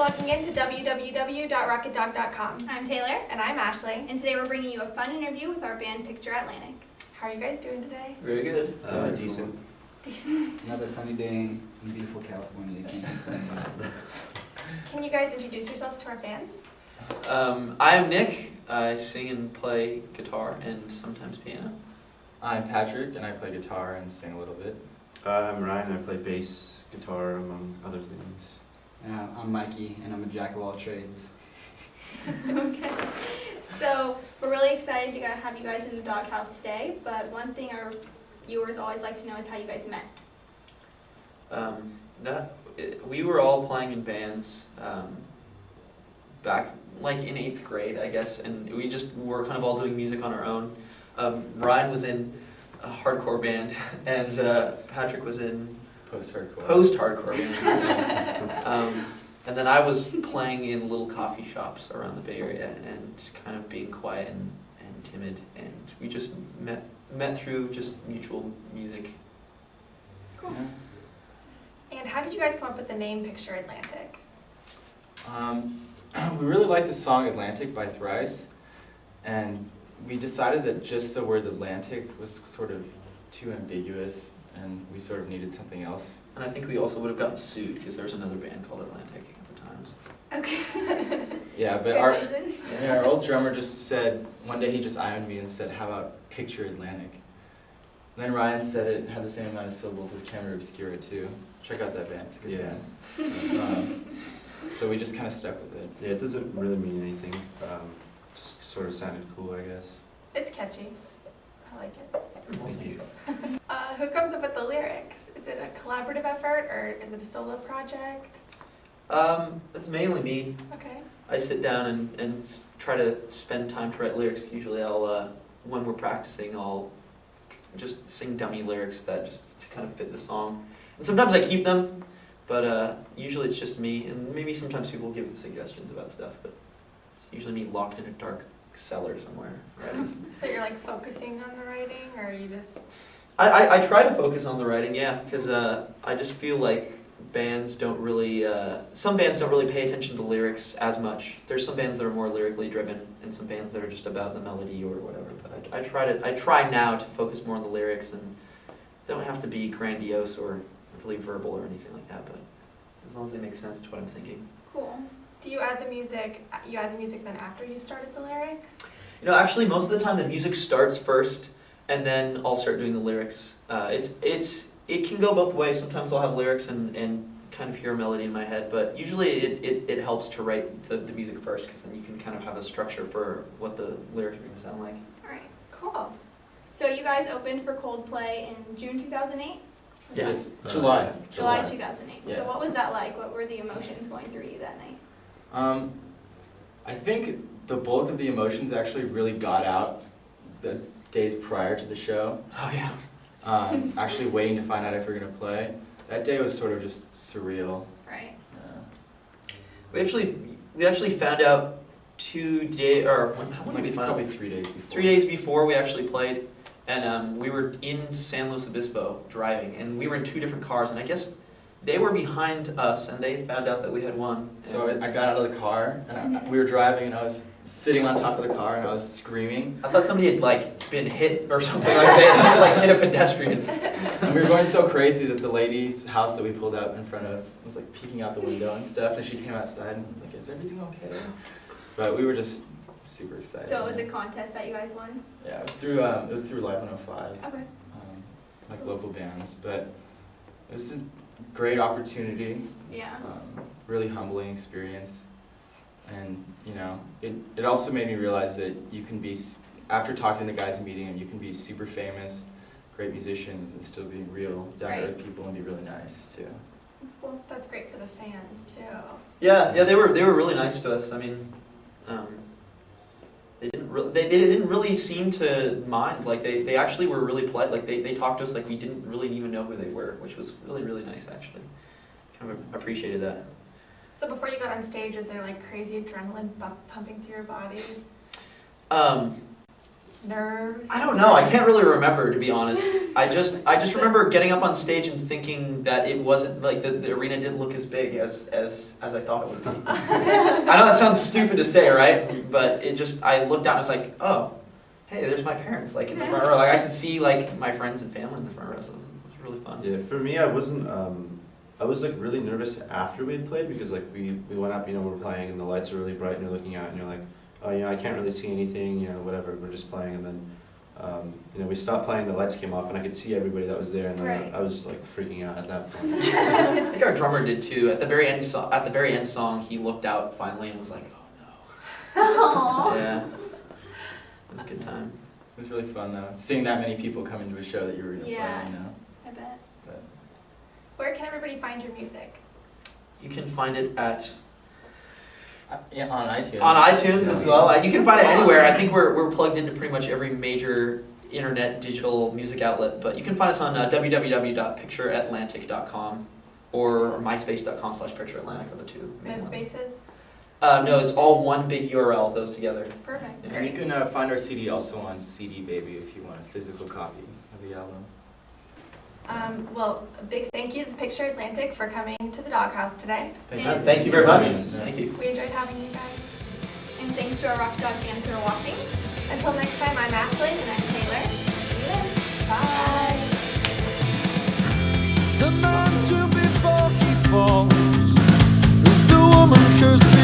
logging in to www.rocketdog.com. I'm Taylor. And I'm Ashley. And today we're bringing you a fun interview with our band Picture Atlantic. How are you guys doing today? Very good. Decent. Decent. Another sunny day in beautiful California. Can't complain. Can you guys introduce yourselves to our fans? I'm Nick. I sing and play guitar and sometimes piano. I'm Patrick, and I play guitar and sing a little bit. I'm Ryan. I play bass, guitar, among other things. I'm Mikey, and I'm a jack of all trades. Okay. So we're really excited to have you guys in the doghouse today, but one thing our viewers always like to know is how you guys met. We were all playing in bands back like in 8th grade, I guess, and we just were kind of all doing music on our own. Ryan was in a hardcore band, and Patrick was in post-hardcore band. And then I was playing in little coffee shops around the Bay Area and kind of being quiet and timid, and we just met through just mutual music. Cool. And how did you guys come up with the name Picture Atlantic? We really liked the song Atlantic by Thrice, and we decided that just the word Atlantic was sort of too ambiguous, and we sort of needed something else. And I think we also would have gotten sued because there was another band called Atlantic at the time. Okay. Yeah, but our old drummer just said, one day he just IM'd me and said, how about Picture Atlantic? And then Ryan said it had the same amount of syllables as Camera Obscura too. Check out that band, it's a good band. So we just kind of stuck with it. Yeah, it doesn't really mean anything. Just sort of sounded cool, I guess. It's catchy. I like it. Thank you. Who comes up with the lyrics? Is it a collaborative effort or is it a solo project? It's mainly me. Okay. I sit down and try to spend time to write lyrics. Usually I'll, when we're practicing, I'll just sing dummy lyrics that just to kind of fit the song. And sometimes I keep them, but usually it's just me. And maybe sometimes people give suggestions about stuff, but it's usually me locked in a dark cellar somewhere writing. So you're like focusing on the writing, or you just... I try to focus on the writing, yeah, because I just feel like bands don't really, some bands don't really pay attention to lyrics as much. There's some bands that are more lyrically driven, and some bands that are just about the melody or whatever. But I try now to focus more on the lyrics, and they don't have to be grandiose or really verbal or anything like that. But as long as they make sense to what I'm thinking. Cool. Do you add the music? You add the music then after you started the lyrics? You know, actually, most of the time the music starts first, and then I'll start doing the lyrics. It can go both ways. Sometimes I'll have lyrics and kind of hear a melody in my head, but usually it helps to write the music first, because then you can kind of have a structure for what the lyrics are going to sound like. Alright, cool. So you guys opened for Coldplay in June 2008? Yes. July. July 2008. Yeah. So what was that like? What were the emotions going through you that night? I think the bulk of the emotions actually really got out the days prior to the show. Oh yeah. Actually waiting to find out if we were going to play. That day was sort of just surreal. Right. We actually found out 2 days, or when did we find out? Probably 3 days before. 3 days before we actually played, and we were in San Luis Obispo driving, and we were in 2 different cars, and I guess they were behind us, and they found out that we had won. So I got out of the car, and we were driving, and I was sitting on top of the car, and I was screaming. I thought somebody had like been hit or something, like they had like hit a pedestrian. And we were going so crazy that the lady's house that we pulled up in front of was like peeking out the window and stuff, and she came outside and like, is everything okay? But we were just super excited. So it was a contest that you guys won? Yeah, it was through Live 105. Okay. Like local bands, but it was a great opportunity. Yeah. Really humbling experience, and you know, it also made me realize that you can be, after talking to the guys and meeting them, you can be super famous, great musicians, and still be real, down-to-earth people and be really nice too. That's cool. That's great for the fans too. Yeah, they were really nice to us. I mean, they didn't really seem to mind. Like they actually were really polite. Like they talked to us like we didn't really even know who they were, which was really nice actually. Kind of appreciated that. So before you got on stage, is there like crazy adrenaline pumping through your body? Nerves? I don't know. I can't really remember, to be honest. I just remember getting up on stage and thinking that it wasn't like the arena didn't look as big as I thought it would be. I know that sounds stupid to say, right? But I looked out and I was like, oh, hey, there's my parents like in the front row. Like I could see like my friends and family in the front row. So it was really fun. Yeah, for me, I wasn't. I was like really nervous after we had played because like we went up, we were playing and the lights are really bright and you're looking out and you're like, oh, I can't really see anything, whatever. We're just playing, and then we stopped playing. The lights came off and I could see everybody that was there, and then Right. I was like freaking out at that point. I think our drummer did too. At the very end song, he looked out finally and was like, oh Aww. no. Yeah. It was a good time. It was really fun though, seeing that many people come into a show that you were gonna Yeah. play. I bet. But Where can everybody find your music? You can find it at yeah, on iTunes. on iTunes as well. You can find it anywhere. I think we're plugged into pretty much every major internet digital music outlet. But you can find us on www.pictureatlantic.com or myspace.com/pictureatlantic are the two No main ones. spaces? No, it's all one big URL, those together. Perfect. Yeah. And you can find our CD also on CD Baby if you want a physical copy of the album. Well, a big thank you to Picture Atlantic for coming to the Doghouse today. Thank you very much. Yeah. Thank you. We enjoyed having you guys. And thanks to our Rock Dog fans who are watching. Until next time, I'm Ashley and I'm Taylor. See you then. Bye. It's a man to before he falls. It's a woman cursed